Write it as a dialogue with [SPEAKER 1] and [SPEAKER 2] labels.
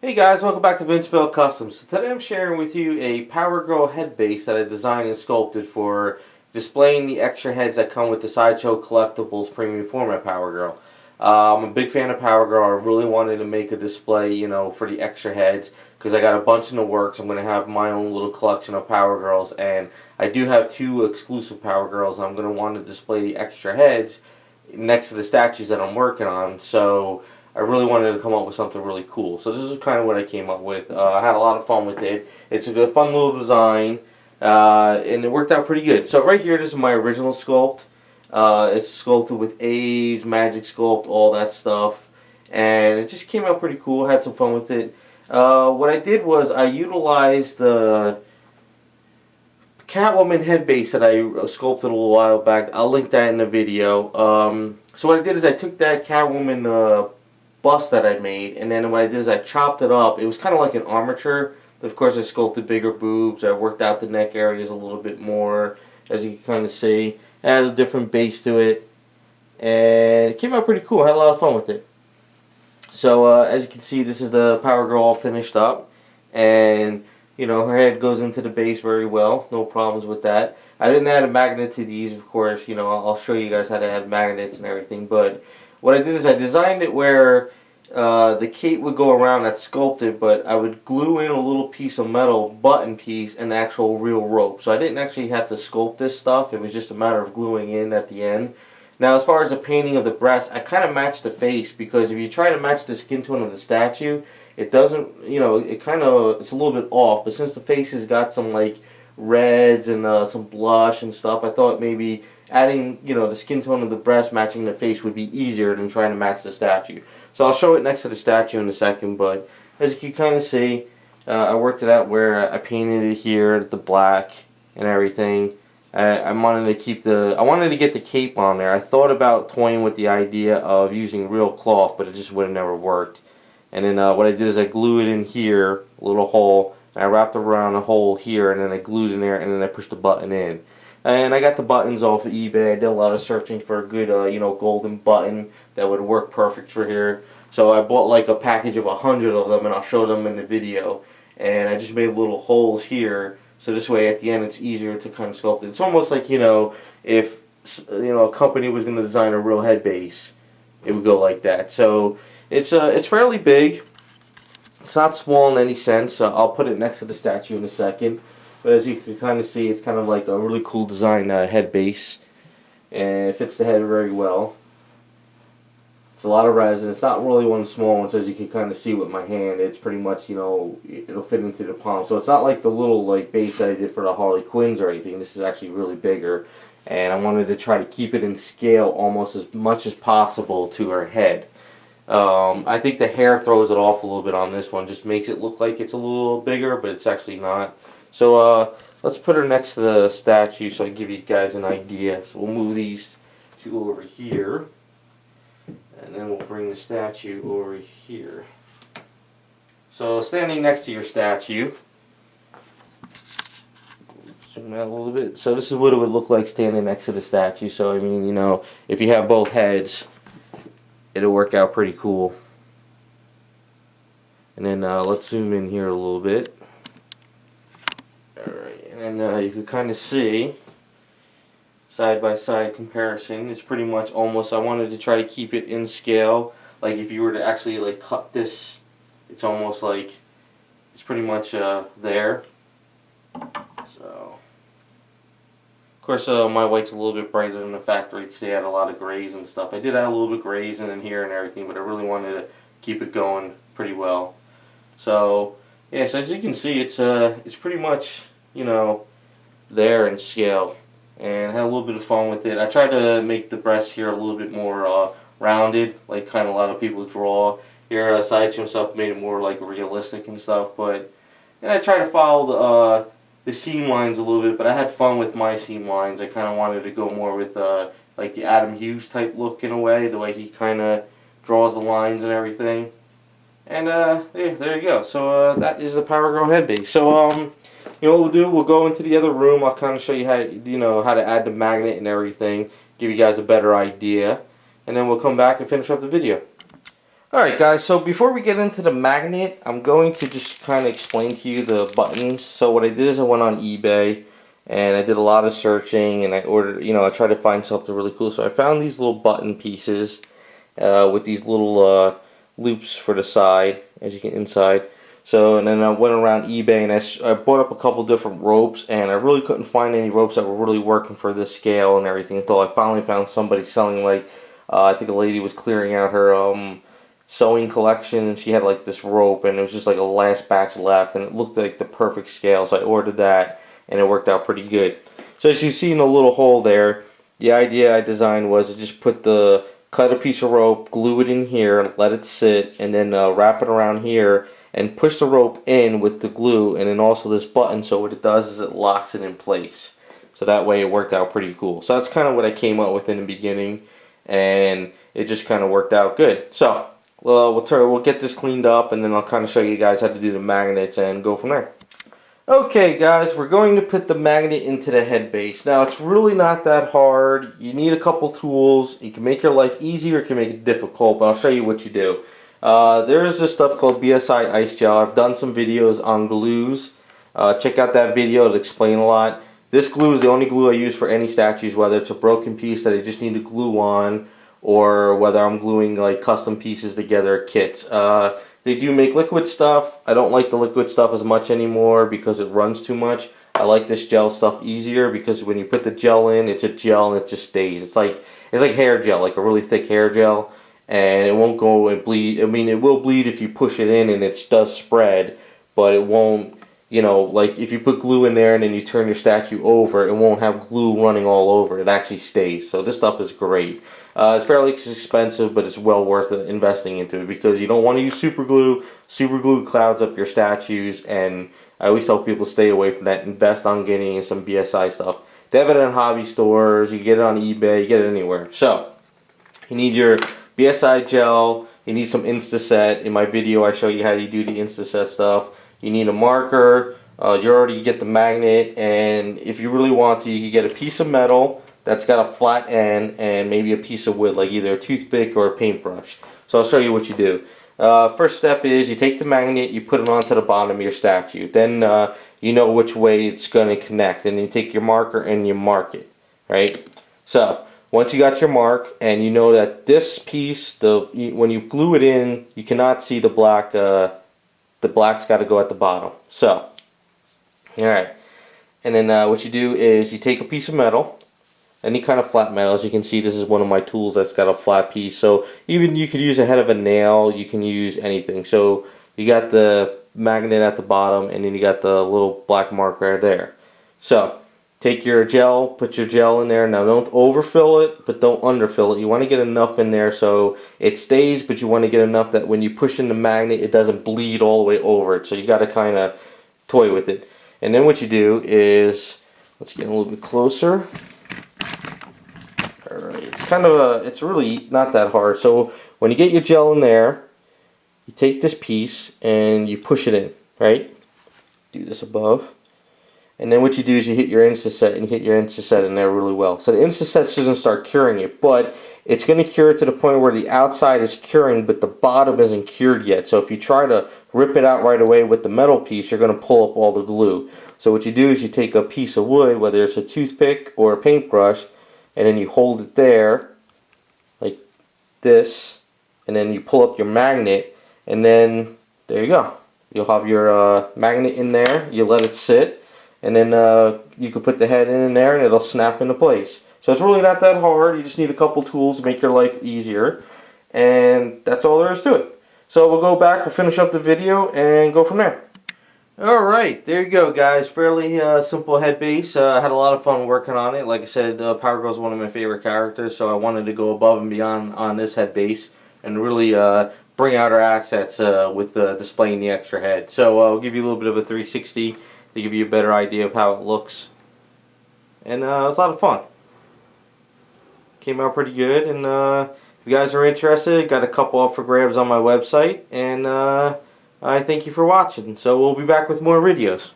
[SPEAKER 1] Hey guys, welcome back to Vince-Vell Customs. So today I'm sharing with you a Power Girl head base that I designed and sculpted for displaying the extra heads that come with the Sideshow Collectibles Premium Format Power Girl. I'm a big fan of Power Girl. I really wanted to make a display, for the extra heads because I got a bunch in the works. I'm going to have my own little collection of Power Girls, and I do have two exclusive Power Girls, and I'm going to want to display the extra heads next to the statues that I'm working on. So I really wanted to come up with something really cool. So this is kind of what I came up with. I had a lot of fun with it. It's a good, fun little design, and it worked out pretty good. So right here, this is my original sculpt. It's sculpted with A's, Magic Sculpt, all that stuff. And it just came out pretty cool. Had some fun with it. What I did was I utilized the Catwoman head base that I sculpted a little while back. I'll link that in the video. So what I did is I took that Catwoman bust that I made, and then what I did is I chopped it up. It was kind of like an armature. Of course, I sculpted bigger boobs. I worked out the neck areas a little bit more, as you can kind of see. Added a different base to it, and it came out pretty cool. I had a lot of fun with it. So as you can see, this is the Power Girl all finished up, and her head goes into the base very well. No problems with that. I didn't add a magnet to these, of course. I'll show you guys how to add magnets and everything, but what I did is I designed it where the cape would go around that's sculpted, but I would glue in a little piece of metal, button piece, and actual real rope. So I didn't actually have to sculpt this stuff. It was just a matter of gluing in at the end. Now, as far as the painting of the breast, I kind of matched the face, because if you try to match the skin tone of the statue, it doesn't, it's a little bit off. But since the face has got some like reds and some blush and stuff, I thought maybe adding, the skin tone of the breast matching the face would be easier than trying to match the statue. So I'll show it next to the statue in a second, but as you can kind of see, I worked it out where I painted it here, the black and everything. I wanted to keep I wanted to get the cape on there. I thought about toying with the idea of using real cloth, but it just would have never worked. And then what I did is I glued it in here, a little hole, and I wrapped around a hole here, and then I glued in there, and then I pushed the button in. And I got the buttons off of eBay. I did a lot of searching for a good, golden button that would work perfect for here. So I bought like a package of 100 of them, and I'll show them in the video. And I just made little holes here, so this way at the end it's easier to kind of sculpt it. It's almost like, if a company was going to design a real head base, it would go like that. So it's fairly big. It's not small in any sense. I'll put it next to the statue in a second. But as you can kind of see, it's kind of like a really cool design head base. And it fits the head very well. It's a lot of resin. It's not really one of the small ones, as you can kind of see with my hand. It's pretty much, it'll fit into the palm. So it's not like the little base that I did for the Harley Quinns or anything. This is actually really bigger. And I wanted to try to keep it in scale almost as much as possible to her head. I think the hair throws it off a little bit on this one. Just makes it look like it's a little bigger, but it's actually not. So let's put her next to the statue so I can give you guys an idea. So we'll move these two over here, and then we'll bring the statue over here. So standing next to your statue, zoom out a little bit. So this is what it would look like standing next to the statue. So I mean, if you have both heads, it'll work out pretty cool. And then let's zoom in here a little bit. Alright, and then you can kind of see side-by-side comparison. It's pretty much almost, I wanted to try to keep it in scale. Like if you were to actually cut this, it's almost like it's pretty much there. So, of course, my white's a little bit brighter than the factory because they had a lot of grays and stuff. I did add a little bit of grays in here and everything, but I really wanted to keep it going pretty well. So yeah, so as you can see, it's pretty much, there in scale. And I had a little bit of fun with it. I tried to make the breast here a little bit more rounded, like kind of a lot of people draw. Here, Sideshow himself made it more like realistic and stuff. But and I tried to follow the seam lines a little bit, but I had fun with my seam lines. I kind of wanted to go more with like the Adam Hughes type look in a way, the way he kind of draws the lines and everything. And yeah, there you go. So that is the Power Girl head base. So what we'll do, we'll go into the other room. I'll kind of show you how how to add the magnet and everything, give you guys a better idea, and then we'll come back and finish up the video. Alright guys, so before we get into the magnet, I'm going to just kind of explain to you the buttons. So what I did is I went on eBay and I did a lot of searching and I ordered, I tried to find something really cool. So I found these little button pieces with these little loops for the side, as you can inside. So, and then I went around eBay and I bought up a couple different ropes, and I really couldn't find any ropes that were really working for this scale and everything until I finally found somebody selling, like, I think a lady was clearing out her sewing collection, and she had like this rope, and it was just like a last batch left, and it looked like the perfect scale, so I ordered that, and it worked out pretty good. So as you see in the little hole there, the idea I designed was to just cut a piece of rope, glue it in here, let it sit, and then wrap it around here, and push the rope in with the glue, and then also this button, so what it does is it locks it in place. So that way it worked out pretty cool. So that's kind of what I came up with in the beginning, and it just kind of worked out good. So we'll get this cleaned up, and then I'll kind of show you guys how to do the magnets and go from there. Okay guys, we're going to put the magnet into the head base. Now it's really not that hard. You need a couple tools. You can make your life easier, it can make it difficult, but I'll show you what you do. There is this stuff called BSI ice gel. I've done some videos on glues. Check out that video, it'll explain a lot. This glue is the only glue I use for any statues, whether it's a broken piece that I just need to glue on, or whether I'm gluing like custom pieces together, kits. They do make liquid stuff. I don't like the liquid stuff as much anymore because it runs too much. I like this gel stuff easier because when you put the gel in, it's a gel and it just stays. It's like hair gel, like a really thick hair gel, and it won't go and bleed. I mean, it will bleed if you push it in and it does spread, but it won't, like if you put glue in there and then you turn your statue over, it won't have glue running all over. It actually stays. So this stuff is great. It's fairly expensive, but it's well worth investing into it because you don't want to use super glue. Super glue clouds up your statues, and I always tell people stay away from that. Invest on getting some BSI stuff. They have it in hobby stores. You get it on eBay. You get it anywhere. So you need your BSI gel. You need some Instaset. In my video, I show you how you do the Instaset stuff. You need a marker. You already get the magnet, and if you really want to, you can get a piece of metal that's got a flat end and maybe a piece of wood, like either a toothpick or a paintbrush. So I'll show you what you do. First step is you take the magnet, you put it onto the bottom of your statue. Then you know which way it's going to connect, and you take your marker and you mark it, right? So once you got your mark and you know that this piece, when you glue it in, you cannot see the black. The black's got to go at the bottom. So, all right, and then what you do is you take a piece of metal. Any kind of flat metal. As you can see, this is one of my tools that's got a flat piece. So even you could use a head of a nail. You can use anything. So you got the magnet at the bottom, and then you got the little black marker there. So take your gel, put your gel in there. Now don't overfill it, but don't underfill it. You want to get enough in there so it stays, but you want to get enough that when you push in the magnet, it doesn't bleed all the way over it. So you got to kind of toy with it. And then what you do is, let's get a little bit closer. Alright, it's really not that hard. So when you get your gel in there, you take this piece and you push it in, right? Do this above. And then what you do is you hit your Instaset, and you hit your Instaset in there really well. So the Instaset doesn't start curing it, but it's going to cure it to the point where the outside is curing, but the bottom isn't cured yet. So if you try to rip it out right away with the metal piece, you're going to pull up all the glue. So what you do is you take a piece of wood, whether it's a toothpick or a paintbrush, and then you hold it there like this, and then you pull up your magnet, and then there you go. You'll have your magnet in there. You let it sit, and then you can put the head in there, and it'll snap into place. So it's really not that hard. You just need a couple tools to make your life easier, and that's all there is to it. So we'll go back, we'll finish up the video, and go from there. Alright, there you go guys, fairly simple head base. I had a lot of fun working on it. Like I said, Power Girl is one of my favorite characters, so I wanted to go above and beyond on this head base and really bring out our assets with displaying the extra head. So I'll give you a little bit of a 360 to give you a better idea of how it looks. And it was a lot of fun. Came out pretty good, and if you guys are interested, got a couple up for grabs on my website, and I thank you for watching. So we'll be back with more videos.